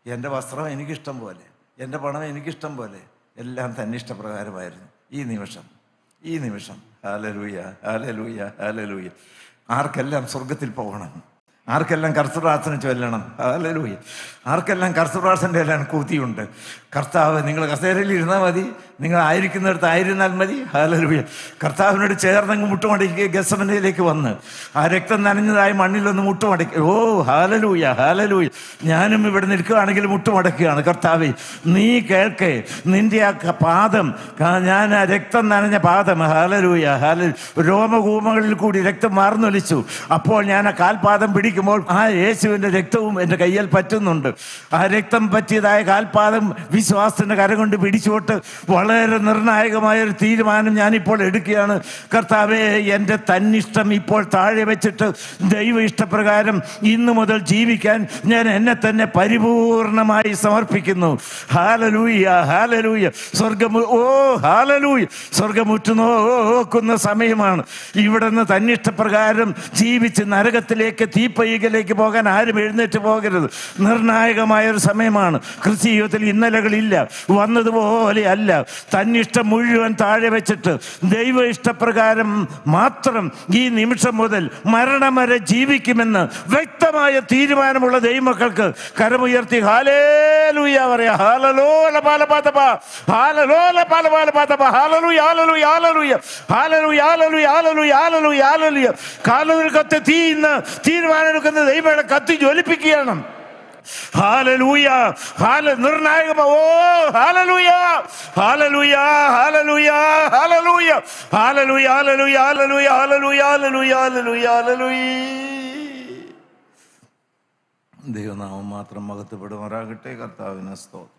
എൻ്റെ വസ്ത്രം എനിക്കിഷ്ടം പോലെ, എൻ്റെ പണം എനിക്കിഷ്ടം പോലെ, എല്ലാം തന്നിഷ്ടപ്രകാരമായിരുന്നു. ഈ നിമിഷം ഹല്ലേലൂയ ഹല്ലേലൂയ ഹല്ലേലൂയ. ആർക്കെല്ലാം സ്വർഗത്തിൽ പോകണം, ആർക്കെല്ലാം കർത്തൃപ്രാർത്ഥന ചൊല്ലണം, ഹല്ലേലൂയ, ആർക്കെല്ലാം കർത്തൃപ്രാർത്ഥനയുടെ എല്ലാം കൂത്തിയുണ്ട്. കർത്താവ്, നിങ്ങൾ കസേരയിൽ ഇരുന്നാൽ മതി, നിങ്ങൾ ആയിരിക്കുന്നിടത്ത് ആയിരുന്നാൽ മതി, ഹല്ലേലൂയ. കർത്താവിനോട് ചേർന്നങ്ങ് മുട്ടുമടക്കി ഗെത്സമനയിലേക്ക് വന്ന് ആ രക്തം നനഞ്ഞതായ മണ്ണിലൊന്ന് മുട്ടുമടക്കി. ഓ ഹല്ലേലൂയ ഹല്ലേലൂയ. ഞാനും ഇവിടെ നിൽക്കുകയാണെങ്കിൽ മുട്ടുമടക്കുകയാണ്. കർത്താവേ, നീ കേൾക്കേ, നിന്റെ ആ പാദം, ഞാൻ ആ രക്തം നനഞ്ഞ പാദം, ഹല്ലേലൂയ ഹല്ലേലൂയ, രോമകൂമങ്ങളിൽ കൂടി രക്തം വാർന്നൊലിച്ചു. അപ്പോൾ ഞാൻ ആ കാൽപാദം പിടിക്കുമ്പോൾ ആ യേശുവിൻ്റെ രക്തവും എൻ്റെ കയ്യിൽ പറ്റുന്നുണ്ട്. ആ രക്തം പറ്റിയതായ കാൽപാദം വിശ്വാസത്തിൻ്റെ കരം കൊണ്ട് പിടിച്ചുകൊണ്ട് വളരെ നിർണായകമായൊരു തീരുമാനം ഞാനിപ്പോൾ എടുക്കുകയാണ്. കർത്താവേ, എൻ്റെ തന്നിഷ്ടം ഇപ്പോൾ താഴെ വെച്ചിട്ട് ദൈവ ഇഷ്ടപ്രകാരം ഇന്നു മുതൽ ജീവിക്കാൻ ഞാൻ എന്നെ തന്നെ പരിപൂർണമായി സമർപ്പിക്കുന്നു. Hallelujah hallelujah. സ്വർഗമുറ്റു നോക്കുന്ന സമയമാണ്. ഇവിടെ നിന്ന് തന്നിഷ്ടപ്രകാരം ജീവിച്ച് നരകത്തിലേക്ക്, തീപ്പയ്യയിലേക്ക് പോകാൻ ആരും എഴുന്നേറ്റ് പോകരുത്. നിർണായകമായൊരു സമയമാണ്. ക്രിസ്തീയ ജീവിതത്തിൽ ഇന്നലകളില്ല, വന്നതുപോലെ അല്ല. തന്നിഷ്ടം മുഴുവൻ താഴെ വെച്ചിട്ട് ദൈവ ഇഷ്ടപ്രകാരം മാത്രം ഈ നിമിഷം മുതൽ മരണം വരെ ജീവിക്കുമെന്ന് വ്യക്തമായ തീരുമാനമുള്ള ദൈവമക്കൾക്ക് കരമുയർത്തി ഹല്ലേലൂയ പറയാ. ഹല്ലേലൂയ പാലപാതപ, ഹല്ലേലൂയ പാലപാതപ, ഹല്ലേലൂയ ഹല്ലേലൂയ ഹല്ലേലൂയ ഹല്ലേലൂയ ഹല്ലേലൂയ ഹല്ലേലൂയ ഹല്ലേലൂയ ഹല്ലേലൂയ. കാലത്തിൽ കത്തി തീയിന്ന് തീരുമാനം എടുക്കുന്ന ദൈവങ്ങളെ കത്തി ജ്വലിപ്പിക്കുകയാണ്. ഹല്ലേലൂയ നിർണായകം. ഓ ഹല്ലേലൂയ ഹല്ലേലൂയ ഹല്ലേലൂയ ഹല്ലേലൂയ ഹല്ലേലൂയ ഹല്ലേലൂയ ഹല്ലേലൂയ ഹല്ലേലൂയ ഹല്ലേലൂയ ഹല്ലേലൂയ. ദൈവനാമം മാത്രം മഹത്വപ്പെടുമാറാകട്ടെ. കർത്താവിന് സ്തോത്രം.